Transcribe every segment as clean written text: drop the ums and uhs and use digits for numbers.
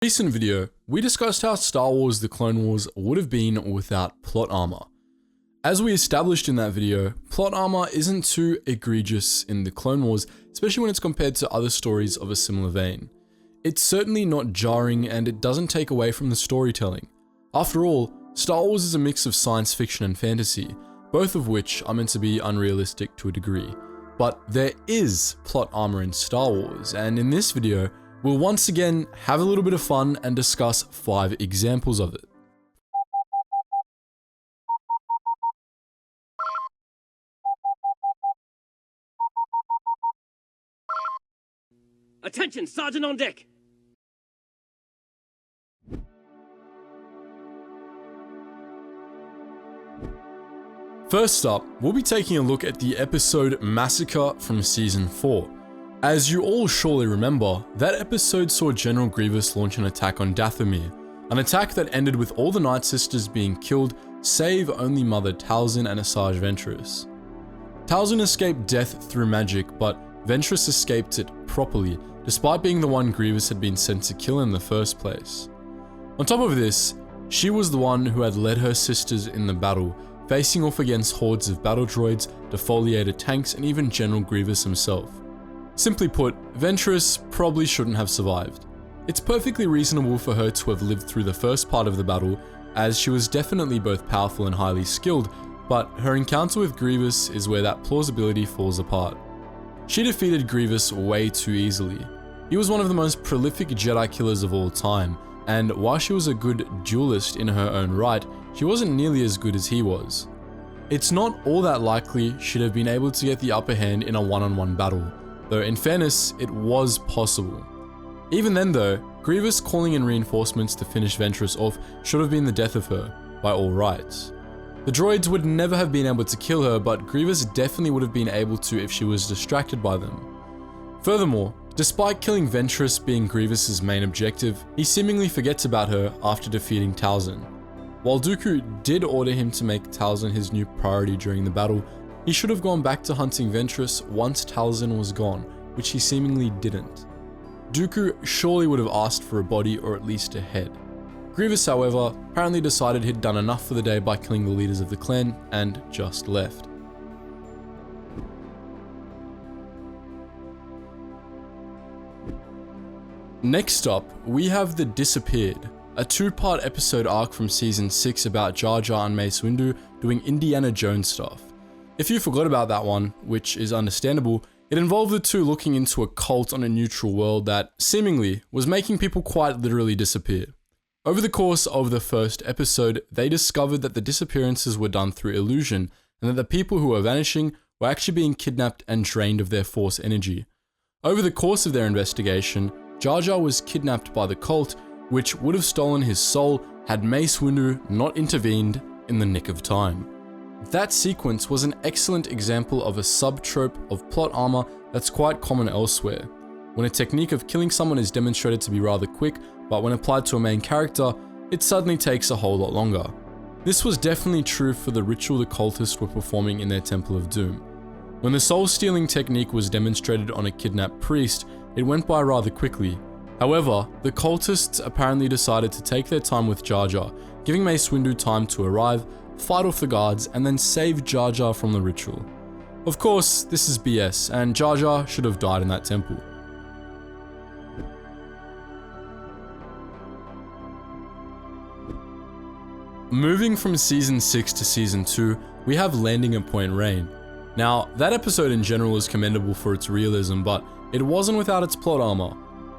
Recent video, we discussed how Star Wars The Clone Wars would have been without plot armor. As we established in that video, plot armor isn't too egregious in The Clone Wars, especially when it's compared to other stories of a similar vein. It's certainly not jarring and it doesn't take away from the storytelling. After all, Star Wars is a mix of science fiction and fantasy, both of which are meant to be unrealistic to a degree. But there is plot armor in Star Wars, and in this video, we'll once again have a little bit of fun and discuss 5 examples of it. Attention, Sergeant on deck! First up, we'll be taking a look at the episode Massacre from Season 4. As you all surely remember, that episode saw General Grievous launch an attack on Dathomir, an attack that ended with all the Night Sisters being killed, save only Mother Talzin and Asajj Ventress. Talzin escaped death through magic, but Ventress escaped it properly, despite being the one Grievous had been sent to kill in the first place. On top of this, she was the one who had led her sisters in the battle, facing off against hordes of battle droids, defoliated tanks, and even General Grievous himself. Simply put, Ventress probably shouldn't have survived. It's perfectly reasonable for her to have lived through the first part of the battle, as she was definitely both powerful and highly skilled, but her encounter with Grievous is where that plausibility falls apart. She defeated Grievous way too easily. He was one of the most prolific Jedi killers of all time, and while she was a good duelist in her own right, she wasn't nearly as good as he was. It's not all that likely she'd have been able to get the upper hand in a one-on-one battle, though in fairness, it was possible. Even then though, Grievous calling in reinforcements to finish Ventress off should have been the death of her, by all rights. The droids would never have been able to kill her, but Grievous definitely would have been able to if she was distracted by them. Furthermore, despite killing Ventress being Grievous's main objective, he seemingly forgets about her after defeating Talzin. While Dooku did order him to make Talzin his new priority during the battle, he should have gone back to hunting Ventress once Talzin was gone, which he seemingly didn't. Dooku surely would have asked for a body or at least a head. Grievous, however, apparently decided he'd done enough for the day by killing the leaders of the clan and just left. Next up, we have The Disappeared, a 2-part episode arc from Season 6 about Jar Jar and Mace Windu doing Indiana Jones stuff. If you forgot about that one, which is understandable, it involved the two looking into a cult on a neutral world that, seemingly, was making people quite literally disappear. Over the course of the first episode, they discovered that the disappearances were done through illusion, and that the people who were vanishing were actually being kidnapped and drained of their Force energy. Over the course of their investigation, Jar Jar was kidnapped by the cult, which would have stolen his soul had Mace Windu not intervened in the nick of time. That sequence was an excellent example of a sub-trope of plot armor that's quite common elsewhere, when a technique of killing someone is demonstrated to be rather quick, but when applied to a main character, it suddenly takes a whole lot longer. This was definitely true for the ritual the cultists were performing in their Temple of Doom. When the soul-stealing technique was demonstrated on a kidnapped priest, it went by rather quickly. However, the cultists apparently decided to take their time with Jar Jar, giving Mace Windu time to arrive, fight off the guards, and then save Jar Jar from the ritual. Of course, this is BS, and Jar Jar should have died in that temple. Moving from Season 6 to Season 2, we have Landing at Point Rain. Now, that episode in general is commendable for its realism, but it wasn't without its plot armor.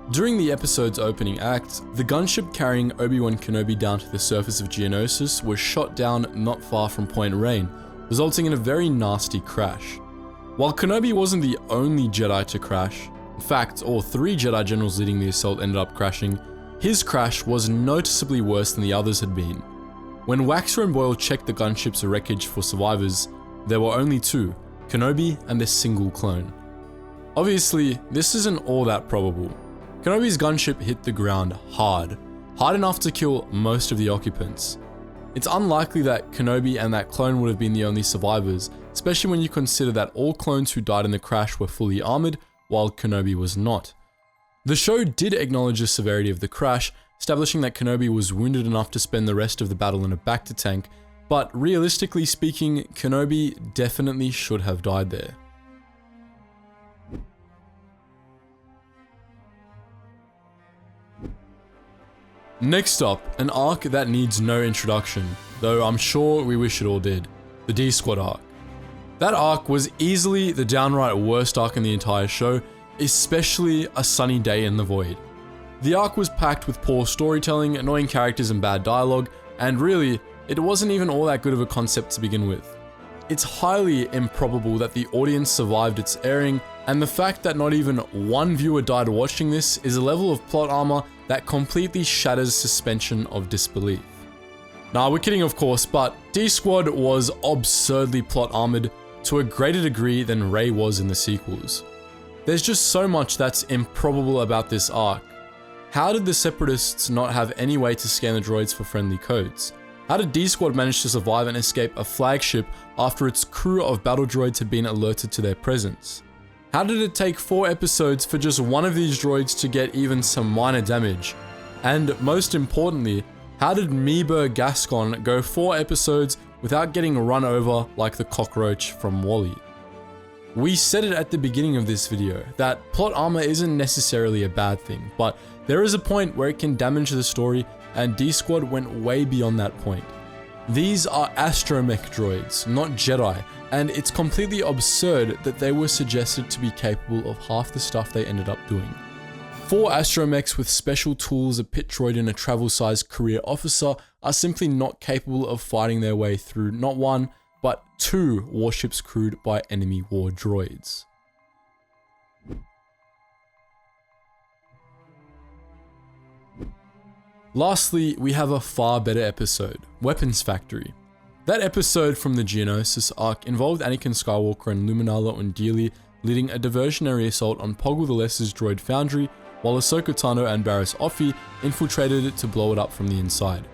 During the episode's opening act, the gunship carrying Obi-Wan Kenobi down to the surface of Geonosis was shot down not far from Point Rain, resulting in a very nasty crash. While Kenobi wasn't the only Jedi to crash, in fact, all 3 Jedi generals leading the assault ended up crashing, his crash was noticeably worse than the others had been. When Waxer and Boyle checked the gunship's wreckage for survivors, there were only 2, Kenobi and a single clone. Obviously, this isn't all that probable. Kenobi's gunship hit the ground hard enough to kill most of the occupants. It's unlikely that Kenobi and that clone would have been the only survivors, especially when you consider that all clones who died in the crash were fully armored, while Kenobi was not. The show did acknowledge the severity of the crash, establishing that Kenobi was wounded enough to spend the rest of the battle in a bacta tank, but realistically speaking, Kenobi definitely should have died there. Next up, an arc that needs no introduction, though I'm sure we wish it all did, the D-Squad arc. That arc was easily the downright worst arc in the entire show, especially A Sunny Day in the Void. The arc was packed with poor storytelling, annoying characters and bad dialogue, and really, it wasn't even all that good of a concept to begin with. It's highly improbable that the audience survived its airing, and the fact that not even one viewer died watching this is a level of plot armor that completely shatters suspension of disbelief. Nah, we're kidding of course, but D-Squad was absurdly plot armored to a greater degree than Rey was in the sequels. There's just so much that's improbable about this arc. How did the Separatists not have any way to scan the droids for friendly codes? How did D-Squad manage to survive and escape a flagship after its crew of battle droids had been alerted to their presence? How did it take 4 episodes for just one of these droids to get even some minor damage? And most importantly, how did Meeber Gascon go 4 episodes without getting run over like the cockroach from WALL-E? We said it at the beginning of this video, that plot armor isn't necessarily a bad thing, but there is a point where it can damage the story, and D-Squad went way beyond that point. These are astromech droids, not Jedi, and it's completely absurd that they were suggested to be capable of half the stuff they ended up doing. 4 astromechs with special tools, a pit droid and a travel-sized career officer are simply not capable of fighting their way through not 1, but 2 warships crewed by enemy war droids. Lastly, we have a far better episode, Weapons Factory. That episode from the Geonosis arc involved Anakin Skywalker and Luminala Undili leading a diversionary assault on Poggle the Lesser's droid foundry, while Ahsoka Tano and Barriss Offee infiltrated it to blow it up from the inside.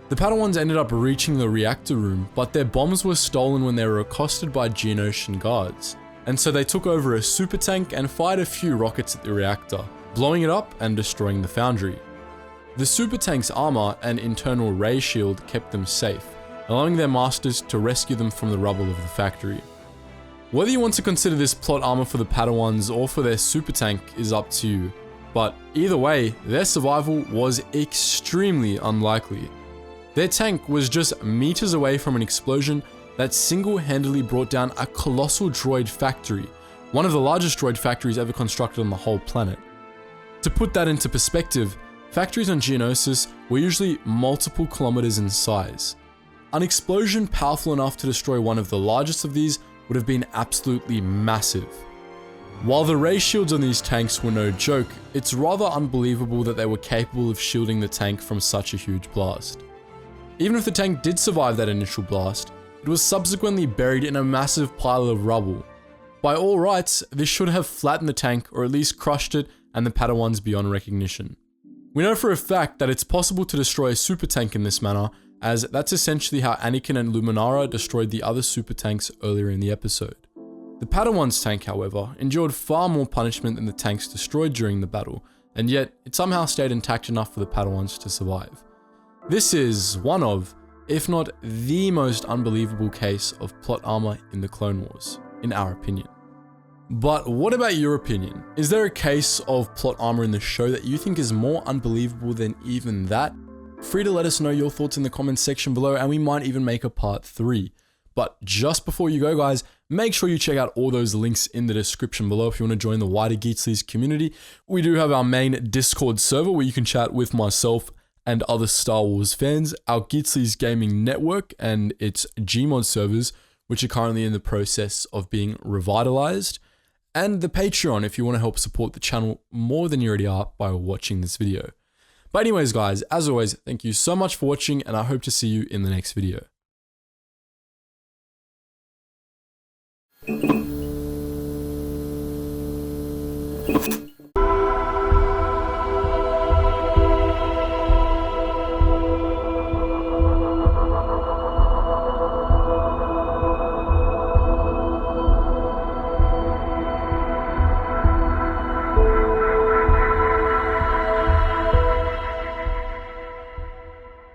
The Padawans ended up reaching the reactor room, but their bombs were stolen when they were accosted by Geonosian guards, and so they took over a super tank and fired a few rockets at the reactor, blowing it up and destroying the foundry. The super tank's armor and internal ray shield kept them safe, allowing their masters to rescue them from the rubble of the factory. Whether you want to consider this plot armor for the Padawans or for their super tank is up to you, but either way, their survival was extremely unlikely. Their tank was just meters away from an explosion that single-handedly brought down a colossal droid factory, one of the largest droid factories ever constructed on the whole planet. To put that into perspective, factories on Geonosis were usually multiple kilometers in size. An explosion powerful enough to destroy one of the largest of these would have been absolutely massive. While the ray shields on these tanks were no joke, it's rather unbelievable that they were capable of shielding the tank from such a huge blast. Even if the tank did survive that initial blast, it was subsequently buried in a massive pile of rubble. By all rights, this should have flattened the tank or at least crushed it and the Padawans beyond recognition. We know for a fact that it's possible to destroy a super tank in this manner, as that's essentially how Anakin and Luminara destroyed the other super tanks earlier in the episode. The Padawan's tank, however, endured far more punishment than the tanks destroyed during the battle, and yet it somehow stayed intact enough for the Padawans to survive. This is one of, if not the most unbelievable case of plot armor in the Clone Wars, in our opinion. But what about your opinion? Is there a case of plot armor in the show that you think is more unbelievable than even that? Free to let us know your thoughts in the comments section below, and we might even make a part 3. But just before you go guys, make sure you check out all those links in the description below if you want to join the wider Geetsly's community. We do have our main Discord server where you can chat with myself and other Star Wars fans, our Geetsly's gaming network and its Gmod servers, which are currently in the process of being revitalized, and the Patreon if you want to help support the channel more than you already are by watching this video. But anyways guys, as always, thank you so much for watching, and I hope to see you in the next video.